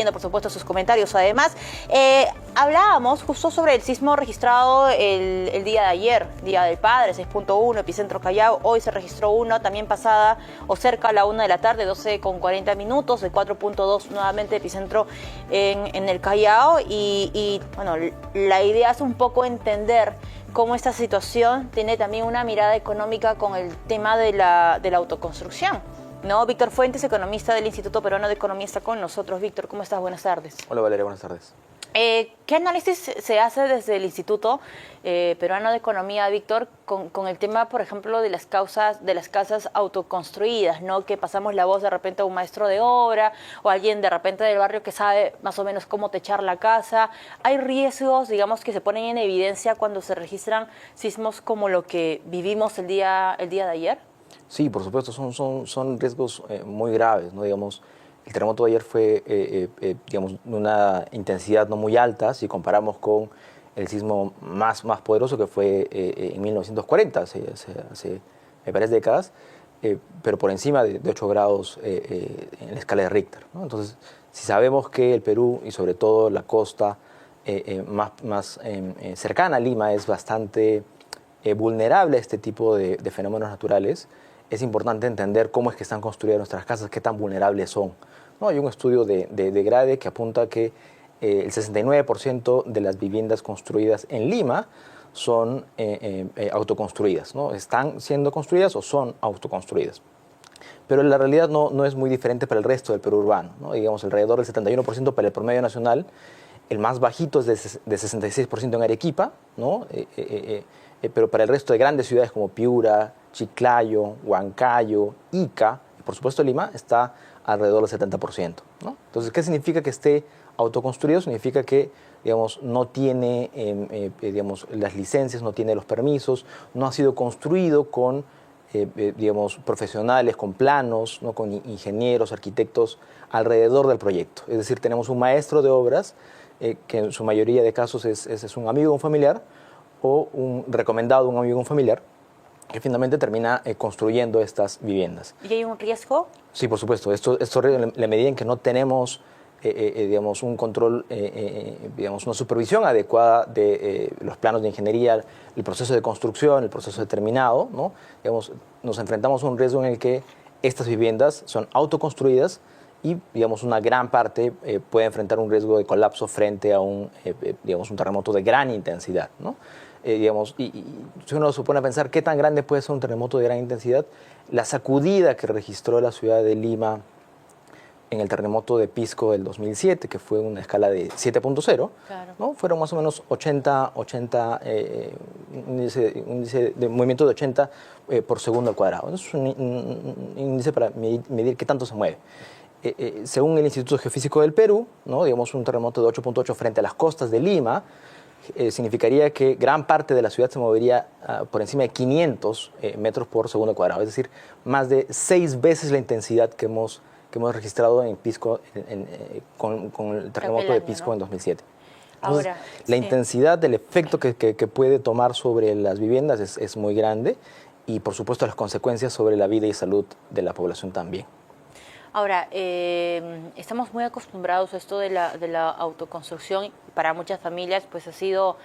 Por supuesto, sus comentarios. Además, hablábamos justo sobre el sismo registrado el día de ayer, Día del Padre, 6.1, epicentro Callao. Hoy se registró uno, también pasada o cerca a la 1 de la tarde, 12:40 minutos, de 4.2, nuevamente epicentro en el Callao. Y bueno, la idea es un poco entender cómo esta situación tiene también una mirada económica con el tema de la autoconstrucción, ¿no? Víctor Fuentes, economista del Instituto Peruano de Economía, está con nosotros. Víctor, ¿cómo estás? Buenas tardes. Hola Valeria, buenas tardes. ¿Qué análisis se hace desde el Instituto Peruano de Economía, Víctor, con el tema, por ejemplo, de las casas autoconstruidas, ¿no? Que pasamos la voz de repente a un maestro de obra o alguien de repente del barrio que sabe más o menos cómo techar la casa. ¿Hay riesgos, digamos, que se ponen en evidencia cuando se registran sismos como lo que vivimos el día de ayer? Sí, por supuesto, son riesgos muy graves, ¿no? Digamos, el terremoto de ayer fue, digamos, de una intensidad no muy alta si comparamos con el sismo más poderoso que fue en 1940, hace varias décadas, pero por encima de 8 grados en la escala de Richter, ¿no? Entonces, si sabemos que el Perú y sobre todo la costa más cercana a Lima es bastante vulnerable a este tipo de fenómenos naturales, es importante entender cómo es que están construidas nuestras casas, qué tan vulnerables son, ¿no? Hay un estudio de GRADE que apunta que el 69% de las viviendas construidas en Lima son autoconstruidas, ¿no? Están siendo construidas o son autoconstruidas. Pero la realidad no es muy diferente para el resto del Perú urbano, ¿no? Digamos, alrededor del 71% para el promedio nacional. El más bajito es de 66% en Arequipa, ¿no? Pero para el resto de grandes ciudades como Piura, Chiclayo, Huancayo, Ica y por supuesto Lima está alrededor del 70%, ¿no? Entonces, ¿qué significa que esté autoconstruido? Significa que, digamos, no tiene digamos, las licencias, no tiene los permisos, no ha sido construido con digamos, profesionales, con planos, ¿no? Con ingenieros, arquitectos alrededor del proyecto. Es decir, tenemos un maestro de obras que en su mayoría de casos es un amigo o un familiar o un recomendado de un amigo o un familiar que finalmente termina construyendo estas viviendas. ¿Y hay un riesgo? Sí, por supuesto. Esto en la medida en que no tenemos digamos, un control, digamos, una supervisión adecuada de los planos de ingeniería, el proceso de construcción, el proceso determinado, ¿no? Digamos, nos enfrentamos a un riesgo en el que estas viviendas son autoconstruidas y, digamos, una gran parte puede enfrentar un riesgo de colapso frente a digamos, un terremoto de gran intensidad, ¿no? Digamos, y si uno se pone a pensar qué tan grande puede ser un terremoto de gran intensidad, la sacudida que registró la ciudad de Lima en el terremoto de Pisco del 2007, que fue una escala de 7.0, claro, ¿no? Fueron más o menos 80 índice de movimiento de 80 por segundo al cuadrado. Es un índice para medir qué tanto se mueve. Según el Instituto Geofísico del Perú, ¿no? Digamos, un terremoto de 8.8 frente a las costas de Lima significaría que gran parte de la ciudad se movería por encima de 500 metros por segundo al cuadrado, es decir, más de 6 veces la intensidad que hemos registrado en Pisco con el terremoto de Pisco, ¿no? En 2007. Entonces, ahora, la intensidad del efecto que puede tomar sobre las viviendas es muy grande y, por supuesto, las consecuencias sobre la vida y salud de la población también. Ahora, estamos muy acostumbrados a esto de la autoconstrucción. Para muchas familias, pues ha sido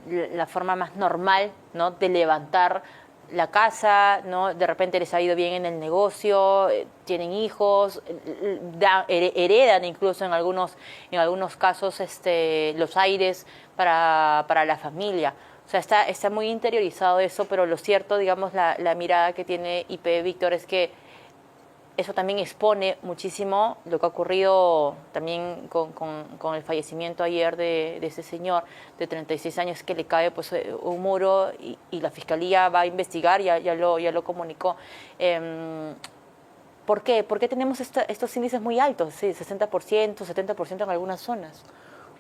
la forma más normal, ¿no?, de levantar la casa, ¿no? De repente les ha ido bien en el negocio, tienen hijos, heredan incluso en algunos casos los aires para la familia. O sea, está muy interiorizado eso, pero lo cierto, digamos, la mirada que tiene IP, Víctor, es que eso también expone muchísimo lo que ha ocurrido también con el fallecimiento ayer de ese señor de 36 años que le cae pues un muro y la Fiscalía va a investigar, ya lo comunicó. ¿Por qué? ¿Por qué tenemos estos índices muy altos? Sí, 60%, 70% en algunas zonas.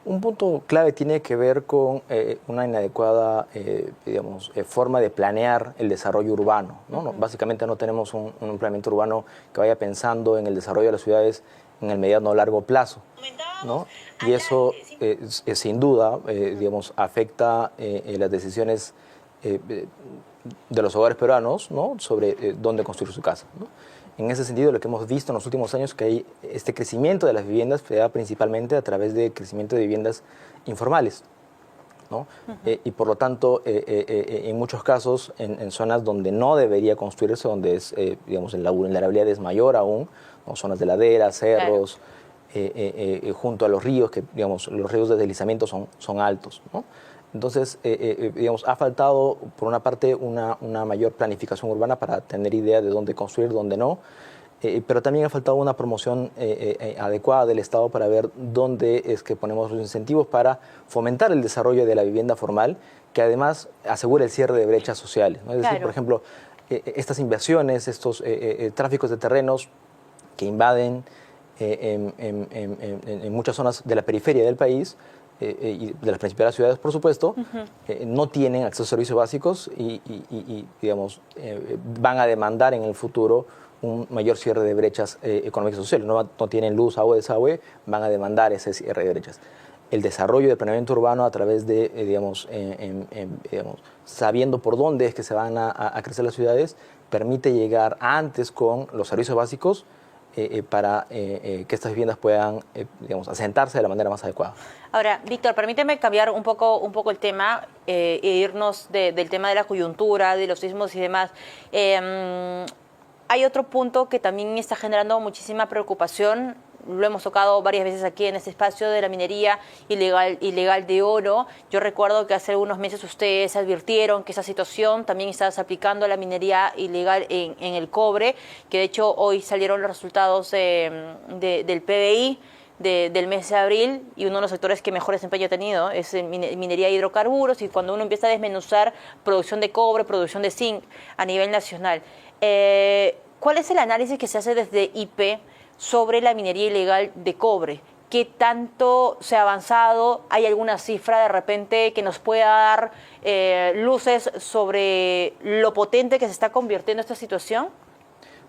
Un punto clave tiene que ver con una inadecuada digamos, forma de planear el desarrollo urbano, ¿no? Uh-huh. Básicamente no tenemos un planeamiento urbano que vaya pensando en el desarrollo de las ciudades en el mediano o largo plazo, ¿no? Y eso sin duda digamos, afecta las decisiones de los hogares peruanos, ¿no?, sobre dónde construir su casa, ¿no? En ese sentido, lo que hemos visto en los últimos años es que hay este crecimiento de las viviendas se da principalmente a través del crecimiento de viviendas informales, ¿no? Y por lo tanto, en muchos casos, en zonas donde no debería construirse, donde es, digamos, la vulnerabilidad es mayor aún, ¿no? Zonas de laderas, cerros, junto a los ríos, que digamos, los ríos de deslizamiento son altos, ¿no? Entonces, digamos, ha faltado, por una parte, una mayor planificación urbana para tener idea de dónde construir, dónde no, pero también ha faltado una promoción adecuada del Estado para ver dónde es que ponemos los incentivos para fomentar el desarrollo de la vivienda formal, que además asegura el cierre de brechas sociales, ¿no? Es decir, por ejemplo, estas inversiones, estos tráficos de terrenos que invaden en muchas zonas de la periferia del país, y de las principales ciudades, por supuesto, no tienen acceso a servicios básicos y digamos, van a demandar en el futuro un mayor cierre de brechas económicas y sociales. No tienen luz, agua, desagüe, van a demandar ese cierre de brechas. El desarrollo del planeamiento urbano a través de, digamos, sabiendo por dónde es que se van a crecer las ciudades, permite llegar antes con los servicios básicos para que estas viviendas puedan, digamos, asentarse de la manera más adecuada. Ahora, Víctor, permíteme cambiar un poco el tema e irnos del tema de la coyuntura, de los sismos y demás. Hay otro punto que también está generando muchísima preocupación. Lo hemos tocado varias veces aquí en este espacio de la minería ilegal de oro. Yo recuerdo que hace algunos meses ustedes advirtieron que esa situación también estaba aplicando a la minería ilegal en el cobre, que de hecho hoy salieron los resultados del PBI del mes de abril, y uno de los sectores que mejor desempeño ha tenido es minería de hidrocarburos, y cuando uno empieza a desmenuzar producción de cobre, producción de zinc a nivel nacional. ¿Cuál es el análisis que se hace desde IP sobre la minería ilegal de cobre? ¿Qué tanto se ha avanzado? ¿Hay alguna cifra de repente que nos pueda dar luces sobre lo potente que se está convirtiendo esta situación?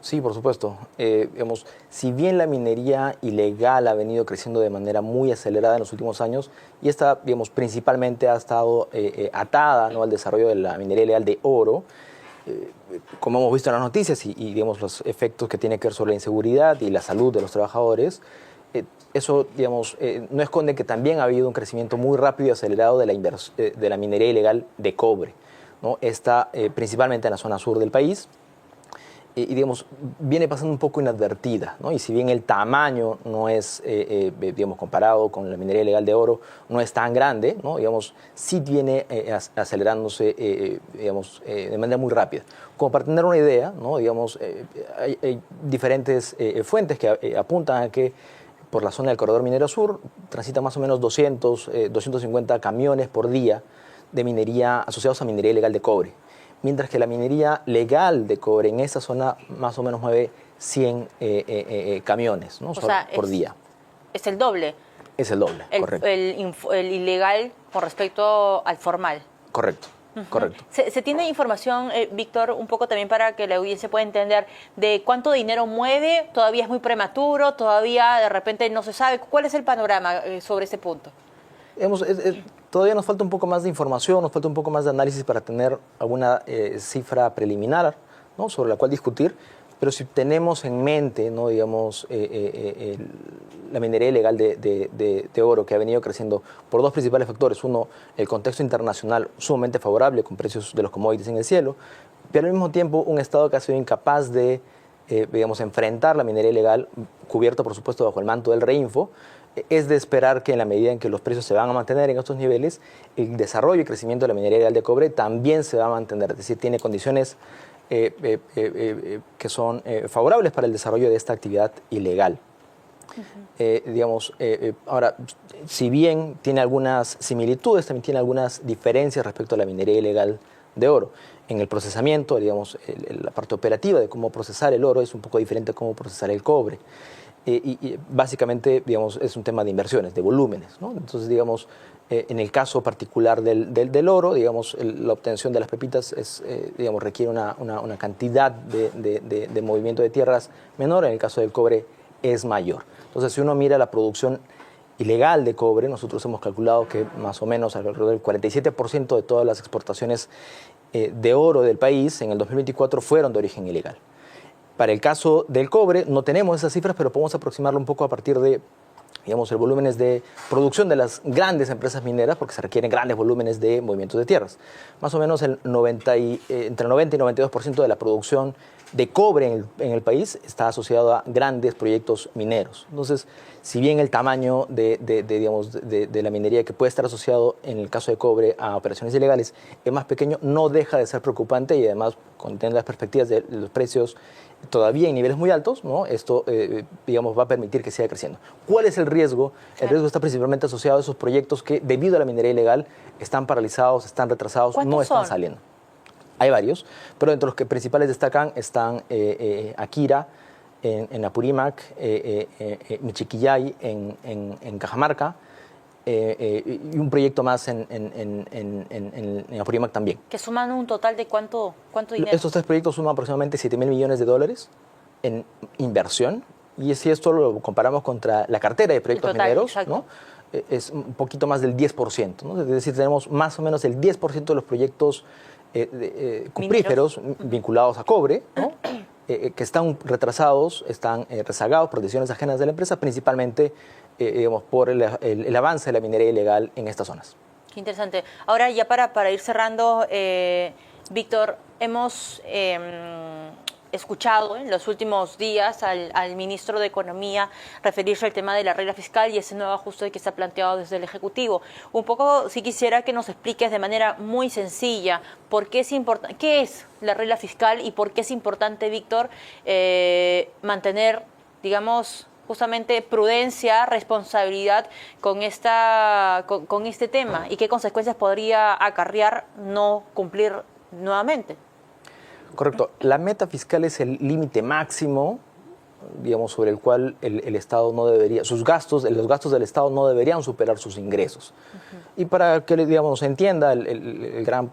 Sí, por supuesto. Digamos, si bien la minería ilegal ha venido creciendo de manera muy acelerada en los últimos años, y esta, digamos, principalmente ha estado atada, ¿no?, al desarrollo de la minería ilegal de oro, como hemos visto en las noticias y digamos, los efectos que tiene que ver sobre la inseguridad y la salud de los trabajadores, eso, digamos, no esconde que también ha habido un crecimiento muy rápido y acelerado de la minería ilegal de cobre, ¿no? Esta principalmente en la zona sur del país, y digamos, viene pasando un poco inadvertida, ¿no? Y si bien el tamaño no es, digamos, comparado con la minería ilegal de oro, no es tan grande, ¿no? Digamos, sí viene acelerándose, digamos, de manera muy rápida. Como para tener una idea, ¿no? Digamos, hay diferentes fuentes que apuntan a que por la zona del Corredor Minero Sur transitan más o menos 250 camiones por día de minería asociados a minería ilegal de cobre, mientras que la minería legal de cobre en esa zona más o menos mueve 100 camiones, ¿no? por día. Es el doble. Es el doble, correcto. El ilegal con respecto al formal. Correcto. Correcto. ¿Se tiene información, Víctor, un poco también para que la audiencia pueda entender de cuánto dinero mueve? ¿Todavía es muy prematuro? ¿Todavía de repente no se sabe? ¿Cuál es el panorama sobre ese punto? Todavía nos falta un poco más de información, nos falta un poco más de análisis para tener alguna cifra preliminar, ¿no?, sobre la cual discutir, pero si tenemos en mente, ¿no?, digamos, la minería ilegal de oro, que ha venido creciendo por dos principales factores. Uno, el contexto internacional sumamente favorable, con precios de los commodities en el cielo, pero al mismo tiempo un Estado que ha sido incapaz de, digamos, enfrentar la minería ilegal, cubierto por supuesto bajo el manto del Reinfo. Es de esperar que en la medida en que los precios se van a mantener en estos niveles, el desarrollo y crecimiento de la minería ilegal de cobre también se va a mantener, es decir, tiene condiciones que son favorables para el desarrollo de esta actividad ilegal. Digamos, ahora, si bien tiene algunas similitudes, también tiene algunas diferencias respecto a la minería ilegal de oro. En el procesamiento, digamos, la parte operativa de cómo procesar el oro es un poco diferente a cómo procesar el cobre. Y básicamente, digamos, es un tema de inversiones, de volúmenes, ¿no? Entonces, digamos, en el caso particular del oro, digamos, la obtención de las pepitas digamos, requiere una cantidad de movimiento de tierras menor. En el caso del cobre es mayor. Entonces, si uno mira la producción ilegal de cobre, nosotros hemos calculado que más o menos alrededor del 47% de todas las exportaciones de oro del país en el 2024 fueron de origen ilegal. Para el caso del cobre no tenemos esas cifras, pero podemos aproximarlo un poco a partir de, digamos, el volúmenes de producción de las grandes empresas mineras, porque se requieren grandes volúmenes de movimientos de tierras. Más o menos entre el 90 y 92% de la producción de cobre en el país está asociado a grandes proyectos mineros. Entonces, si bien el tamaño de la minería que puede estar asociado en el caso de cobre a operaciones ilegales es más pequeño, no deja de ser preocupante y además, con las perspectivas de los precios todavía en niveles muy altos, ¿no? Esto digamos, va a permitir que siga creciendo. ¿Cuál es el riesgo? El riesgo está principalmente asociado a esos proyectos que, debido a la minería ilegal, están paralizados, están retrasados, no están saliendo. Hay varios, pero entre los que principales destacan están Akira en Apurímac, Michiquillay en Cajamarca, y un proyecto más en Apurímac también. ¿Que suman un total de cuánto dinero? Estos tres proyectos suman aproximadamente 7.000 millones de dólares en inversión, y si esto lo comparamos contra la cartera de proyectos mineros, ¿no? Es un poquito más del 10%, ¿no? Es decir, tenemos más o menos el 10% de los proyectos cupríferos vinculados a cobre, ¿no? Que están retrasados, están rezagados por decisiones ajenas de la empresa, principalmente digamos, por el avance de la minería ilegal en estas zonas. Qué interesante. Ahora, ya para ir cerrando, Víctor, hemos escuchado en los últimos días al ministro de Economía referirse al tema de la regla fiscal y ese nuevo ajuste que se ha planteado desde el Ejecutivo. Un poco, si quisiera que nos expliques de manera muy sencilla por qué es importante, qué es la regla fiscal y por qué es importante, Víctor, mantener, digamos, justamente prudencia, responsabilidad con este tema y qué consecuencias podría acarrear no cumplir nuevamente. Correcto. La meta fiscal es el límite máximo, digamos, sobre el cual el Estado no debería, los gastos del Estado no deberían superar sus ingresos. Y para que, digamos, se entienda el gran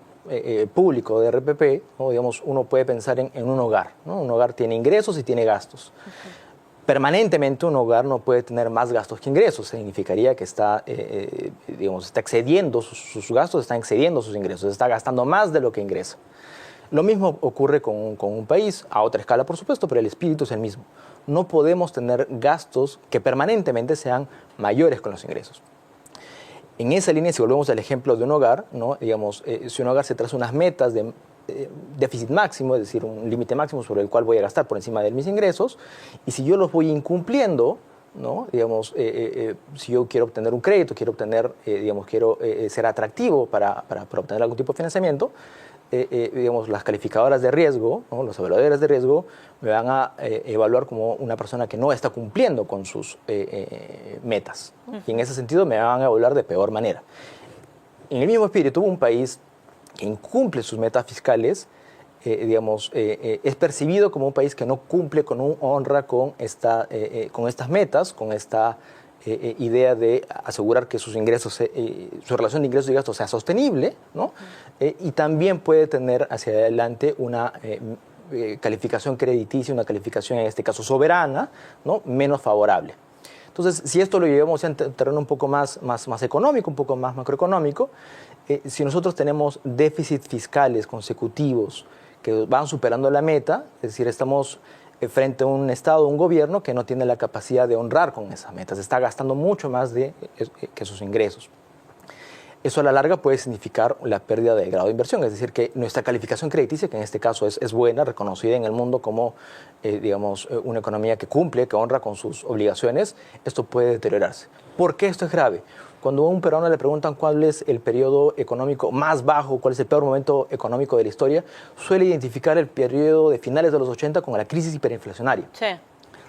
público de RPP, ¿no? Digamos, uno puede pensar en un hogar, ¿no? Un hogar tiene ingresos y tiene gastos. Permanentemente un hogar no puede tener más gastos que ingresos. Significaría que está, digamos, está excediendo sus gastos, está excediendo sus ingresos, está gastando más de lo que ingresa. Lo mismo ocurre con un país, a otra escala por supuesto, pero el espíritu es el mismo. No podemos tener gastos que permanentemente sean mayores con los ingresos. En esa línea, si volvemos al ejemplo de un hogar, ¿no? Digamos, si un hogar se traza unas metas de déficit máximo, es decir, un límite máximo sobre el cual voy a gastar por encima de mis ingresos, y si yo los voy incumpliendo, ¿no? Digamos, si yo quiero obtener un crédito, quiero obtener, digamos, quiero ser atractivo para obtener algún tipo de financiamiento, digamos, las calificadoras de riesgo, ¿no? Los evaluadores de riesgo me van a evaluar como una persona que no está cumpliendo con sus metas, ¿no? Y en ese sentido me van a evaluar de peor manera. En el mismo espíritu, un país que incumple sus metas fiscales, digamos, es percibido como un país que no cumple con un honra con estas metas, con esta idea de asegurar que sus ingresos, su relación de ingresos y gastos sea sostenible, ¿no? Y también puede tener hacia adelante una calificación crediticia, una calificación en este caso soberana, ¿no? Menos favorable. Entonces, si esto lo llevamos a un terreno un poco más económico, un poco más macroeconómico, si nosotros tenemos déficits fiscales consecutivos que van superando la meta, es decir, estamos frente a un Estado, un gobierno que no tiene la capacidad de honrar con esas metas, está gastando mucho más que sus ingresos. Eso a la larga puede significar la pérdida del grado de inversión, es decir, que nuestra calificación crediticia, que en este caso es buena, reconocida en el mundo como, digamos, una economía que cumple, que honra con sus obligaciones, esto puede deteriorarse. ¿Por qué esto es grave? Cuando a un peruano le preguntan cuál es el periodo económico más bajo, cuál es el peor momento económico de la historia, suele identificar el periodo de finales de los 80 con la crisis hiperinflacionaria. Sí.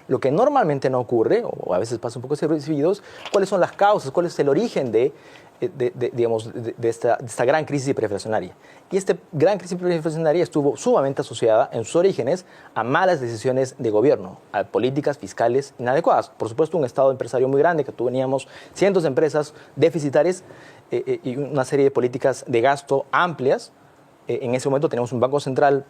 Lo que normalmente no ocurre, o a veces pasa un poco desapercibido, cuáles son las causas, cuál es el origen de esta gran crisis hiperinflacionaria. Y esta gran crisis hiperinflacionaria estuvo sumamente asociada en sus orígenes a malas decisiones de gobierno, a políticas fiscales inadecuadas. Por supuesto, un Estado empresario muy grande, que teníamos cientos de empresas deficitarias y una serie de políticas de gasto amplias. En ese momento teníamos un Banco Central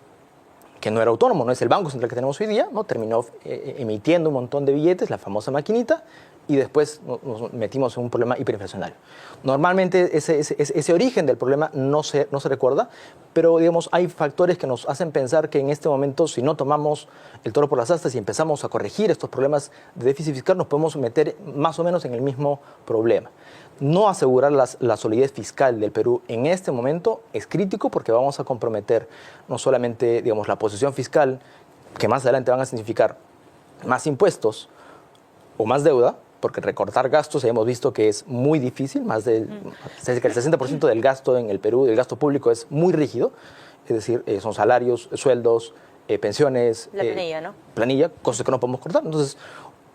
que no era autónomo, no es el Banco Central que tenemos hoy día, ¿no? Terminó emitiendo un montón de billetes, la famosa maquinita, y después nos metimos en un problema hiperinflacionario. Normalmente ese origen del problema no se recuerda, pero digamos, hay factores que nos hacen pensar que en este momento, si no tomamos el toro por las astas y empezamos a corregir estos problemas de déficit fiscal, nos podemos meter más o menos en el mismo problema. No asegurar la solidez fiscal del Perú en este momento es crítico porque vamos a comprometer no solamente, digamos, la posición fiscal, que más adelante van a significar más impuestos o más deuda, porque recortar gastos hemos visto que es muy difícil, cerca del 60% del gasto en el Perú, del gasto público, es muy rígido, es decir, son salarios, sueldos, pensiones. La planilla, ¿no? Planilla, cosas que no podemos cortar. Entonces,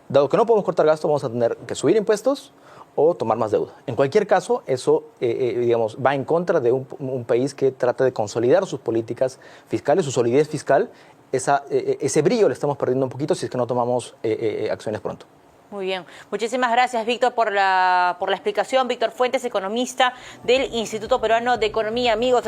dado que no podemos cortar gasto, vamos a tener que subir impuestos o tomar más deuda. En cualquier caso, eso digamos, va en contra de un país que trata de consolidar sus políticas fiscales, su solidez fiscal. Ese brillo le estamos perdiendo un poquito si es que no tomamos acciones pronto. Muy bien. Muchísimas gracias, Víctor, por la explicación. Víctor Fuentes, economista del Instituto Peruano de Economía. Amigos,